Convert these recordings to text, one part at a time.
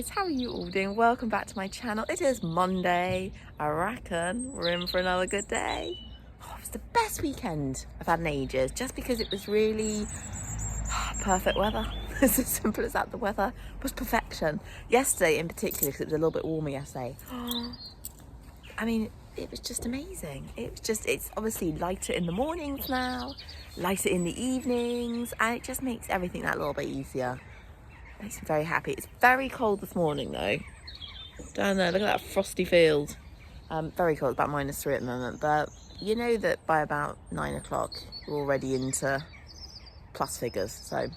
guys, how are you all doing? Welcome back to my channel. It is Monday. I reckon we're in for another good day. Oh, it was the best weekend I've had in ages, just because it was really perfect weather. It's as simple as that. The weather was perfection. Yesterday in particular, because it was a little bit warmer yesterday. I mean, it was just amazing. It's obviously lighter in the mornings now, lighter in the evenings, and it just makes everything that little bit easier. Makes me very happy. It's very cold this morning though. Down there, look at that frosty field. Very cold, about -3 at the moment, but you know that by about 9 o'clock we're already into plus figures, so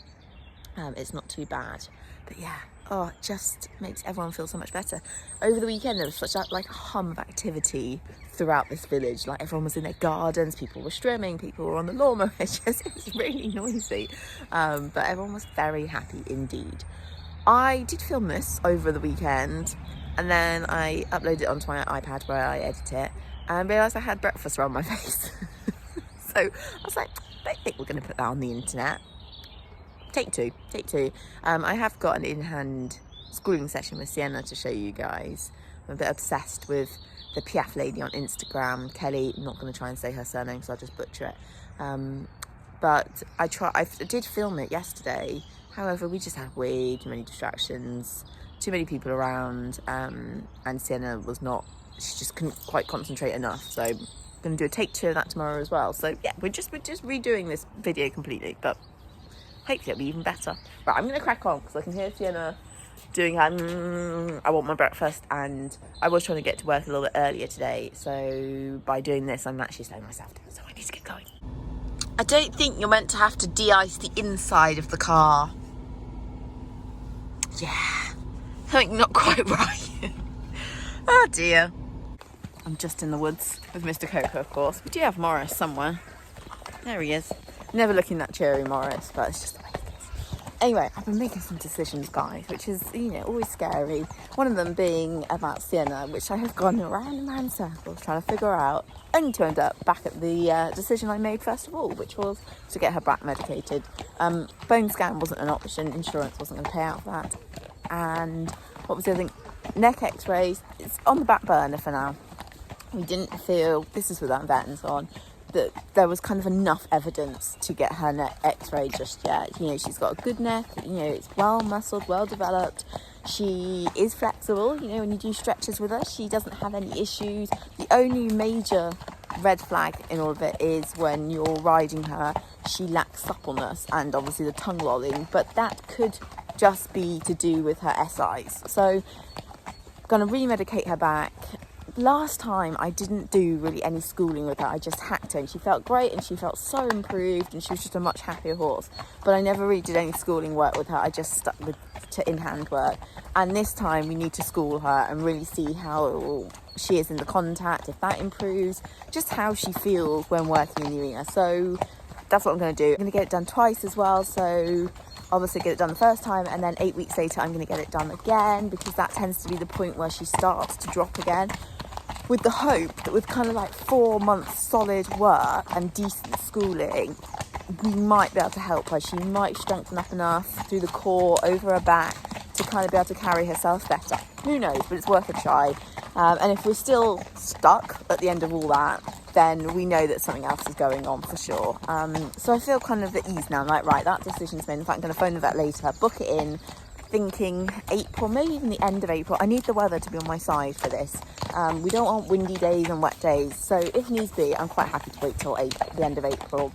it's not too bad. But yeah, oh, it just makes everyone feel so much better. Over the weekend there was such a hum of activity throughout this village. Like, everyone was in their gardens, people were strimming, people were on the lawnmower. It was really noisy, but everyone was very happy indeed. I did film this over the weekend, and then I uploaded it onto my iPad where I edit it, and realised I had breakfast around my face. So I was like, I don't think we're going to put that on the internet. Take two. I have got an in-hand schooling session with Sienna to show you guys. I'm a bit obsessed with the Piaf lady on Instagram, Kelly. I'm not going to try and say her surname, so I'll just butcher it. But I did film it yesterday. However, we just had way too many distractions, too many people around, and Sienna she just couldn't quite concentrate enough. So I'm going to do a take 2 of that tomorrow as well. So yeah, we're just redoing this video completely, but hopefully it'll be even better. Right, I'm going to crack on because I can hear Sienna doing her I want my breakfast, and I was trying to get to work a little bit earlier today. So by doing this, I'm actually slowing myself down. So I need to get going. I don't think you're meant to have to de-ice the inside of the car. Yeah, something not quite right. Oh dear. I'm just in the woods with Mr. Coco, of course. We do have Morris somewhere. There he is. Never looking that cheery, Morris, but it's just the way it is. Anyway, I've been making some decisions, guys, which is, always scary. One of them being about Sienna, which I have gone around and around circles trying to figure out, only to end up back at the decision I made first of all, which was to get her back medicated. Bone scan wasn't an option, insurance wasn't going to pay out for that. And what was the other thing? Neck x-rays, it's on the back burner for now. We didn't feel, this is without vet and so on, that there was kind of enough evidence to get her neck x-ray just yet. She's got a good neck, it's well muscled, well developed. She is flexible, when you do stretches with her, she doesn't have any issues. The only major red flag in all of it is when you're riding her, she lacks suppleness and obviously the tongue lolling, but that could just be to do with her SIs. So, gonna remedicate her back. Last time I didn't do really any schooling with her. I just hacked her and she felt great and she felt so improved and she was just a much happier horse. But I never really did any schooling work with her. I just stuck to in-hand work. And this time we need to school her and really see how she is in the contact, if that improves, just how she feels when working in the arena. So that's what I'm going to do. I'm going to get it done twice as well. So obviously get it done the first time, and then 8 weeks later I'm going to get it done again, because that tends to be the point where she starts to drop again. With the hope that with kind of 4 months solid work and decent schooling, we might be able to help her. She might strengthen up enough through the core, over her back, to kind of be able to carry herself better. Who knows, but it's worth a try. And if we're still stuck at the end of all that, then we know that something else is going on for sure. So I feel kind of at ease now. I'm like, right, that decision's made. In fact, I'm going to phone the vet later, book it in, thinking April, maybe even the end of April. I need the weather to be on my side for this. We don't want windy days and wet days, so if needs be, I'm quite happy to wait till the end of April.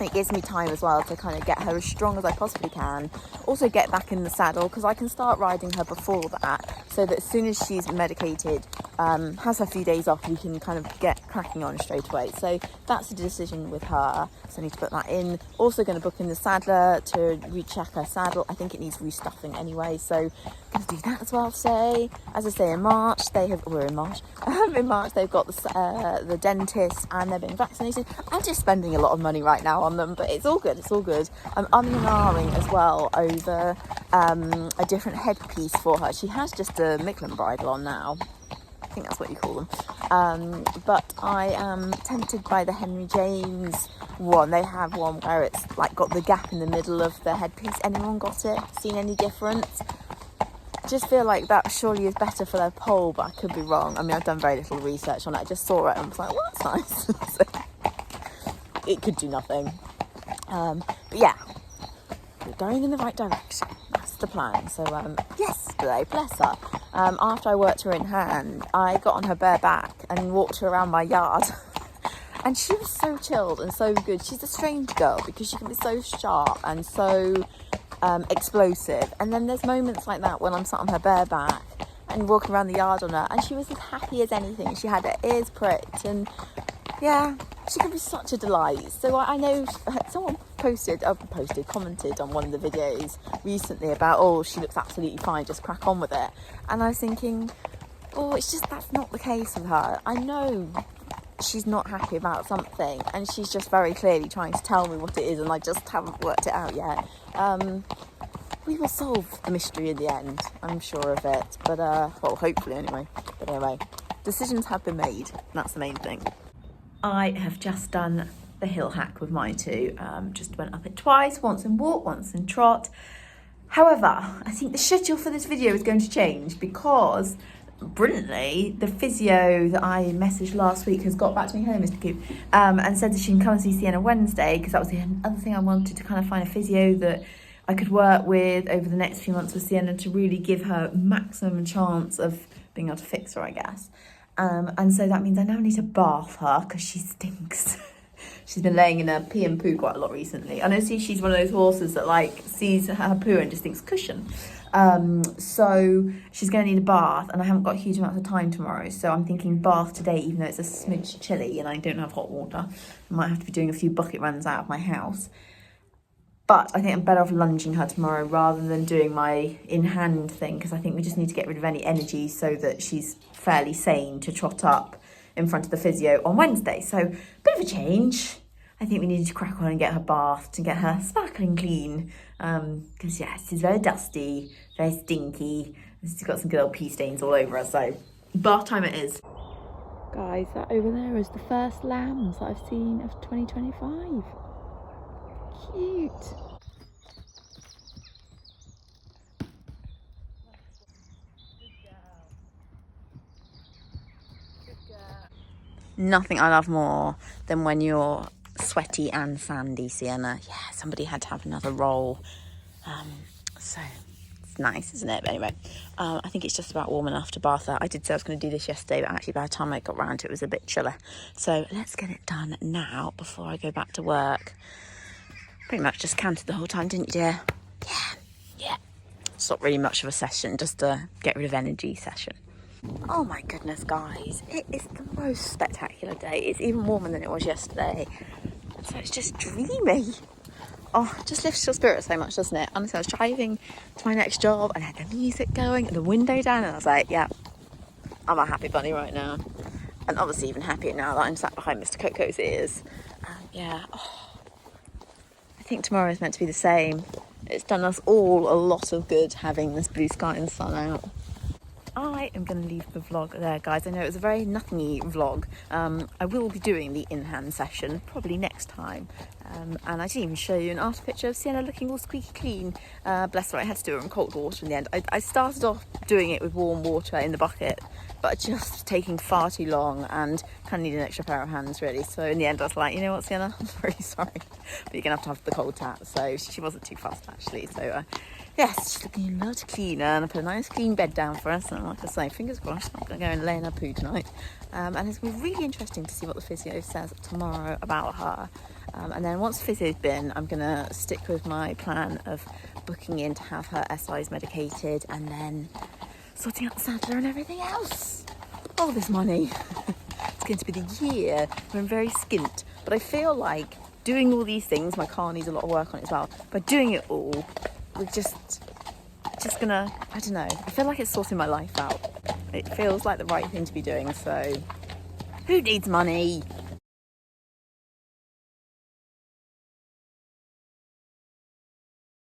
It gives me time as well to kind of get her as strong as I possibly can. Also get back in the saddle, because I can start riding her before that, so that as soon as she's medicated, has a few days off, we can kind of get cracking on straight away. So that's the decision with her, so I need to put that in. Also going to book in the saddler to recheck her saddle. I think it needs restuffing anyway, so going to do that as well. So as I say, in March we're in March. In March they've got the dentist, and they're being vaccinated. I'm just spending a lot of money right now on them, but it's all good. I'm umming and ahhing as well over a different headpiece for her. She has just a Micklin bridle on now. I think that's what you call them. But I am tempted by the Henry James one. They have one where it's got the gap in the middle of the headpiece. Anyone got it? Seen any difference? just feel like that surely is better for their poll, but I could be wrong. I mean, I've done very little research on it. I just saw it and was like, well, that's nice. So, it could do nothing. But yeah, we're going in the right direction. That's the plan. So yesterday, bless her, after I worked her in hand, I got on her bare back and walked her around my yard. And she was so chilled and so good. She's a strange girl because she can be so sharp and so explosive. And then there's moments like that when I'm sat on her bare back and walking around the yard on her, and she was as happy as anything. She had her ears pricked, and yeah, she can be such a delight. So I know someone commented on one of the videos recently about, oh, she looks absolutely fine, just crack on with it. And I was thinking, oh, it's just that's not the case with her. I know she's not happy about something, and she's just very clearly trying to tell me what it is, and I just haven't worked it out yet. We will solve the mystery in the end, I'm sure of it. But well, hopefully anyway. But anyway, decisions have been made. That's the main thing. I have just done the hill hack with my two. Just went up it twice, once in walk, once in trot. However, I think the schedule for this video is going to change because brilliantly, the physio that I messaged last week has got back to me, hello Mr. Coop, and said that she can come and see Sienna Wednesday, because that was the other thing I wanted, to kind of find a physio that I could work with over the next few months with Sienna to really give her maximum chance of being able to fix her, I guess. And so that means I now need to bath her because she stinks. She's been laying in her pee and poo quite a lot recently. And I see she's one of those horses that like sees her poo and just thinks cushion. So she's going to need a bath, and I haven't got huge amounts of time tomorrow, so I'm thinking bath today, even though it's a smidge chilly and I don't have hot water. I might have to be doing a few bucket runs out of my house. But I think I'm better off lunging her tomorrow rather than doing my in-hand thing, because I think we just need to get rid of any energy so that she's fairly sane to trot up in front of the physio on Wednesday. So, bit of a change. I think we need to crack on and get her bathed and get her sparkling clean. Because, yeah, she's very dusty, very stinky. She's got some good old pee stains all over her, so bath time it is. Guys, that over there is the first lambs that I've seen of 2025. Cute. Nothing I love more than when you're sweaty and sandy, Sienna. Yeah, somebody had to have another roll. So it's nice, isn't it? But anyway, I think it's just about warm enough to bath her. I did say I was going to do this yesterday, but actually by the time I got round to it, it was a bit chilly. So let's get it done now before I go back to work. Pretty much just canted the whole time, didn't you, dear? Yeah. It's not really much of a session, just a get rid of energy session. Oh my goodness, guys, it is the most spectacular day. It's even warmer than it was yesterday. So it's just dreamy. Oh, it just lifts your spirit so much, doesn't it? Honestly, I was driving to my next job and I had the music going and the window down, and I was like, yeah, I'm a happy bunny right now. And obviously even happier now that I'm sat behind Mr. Coco's ears. Yeah, I think tomorrow is meant to be the same. It's done us all a lot of good having this blue sky and sun out. I am going to leave the vlog there, guys. I know it was a very nothingy vlog. I will be doing the in-hand session probably next time. And I didn't even show you an after picture of Sienna looking all squeaky clean. Bless her, I had to do her in cold water in the end. I started off doing it with warm water in the bucket, but just taking far too long and kind of need an extra pair of hands, really. So in the end I was like, you know what, Sienna, I'm really sorry, but you're going to have the cold tap. So she wasn't too fast, actually. So yes, she's looking a lot cleaner, and I put a nice clean bed down for us, and like I say, fingers crossed, I'm going to go and lay in her poo tonight. And it's going to be really interesting to see what the physio says tomorrow about her. And then once the physio's been, I'm going to stick with my plan of booking in to have her SIs medicated and then sorting out the saddler and everything else. All this money. It's going to be the year where I'm very skint. But I feel like doing all these things, my car needs a lot of work on it as well, but doing it all, we're just gonna, I don't know, I feel like it's sorting my life out. It feels like the right thing to be doing, so who needs money?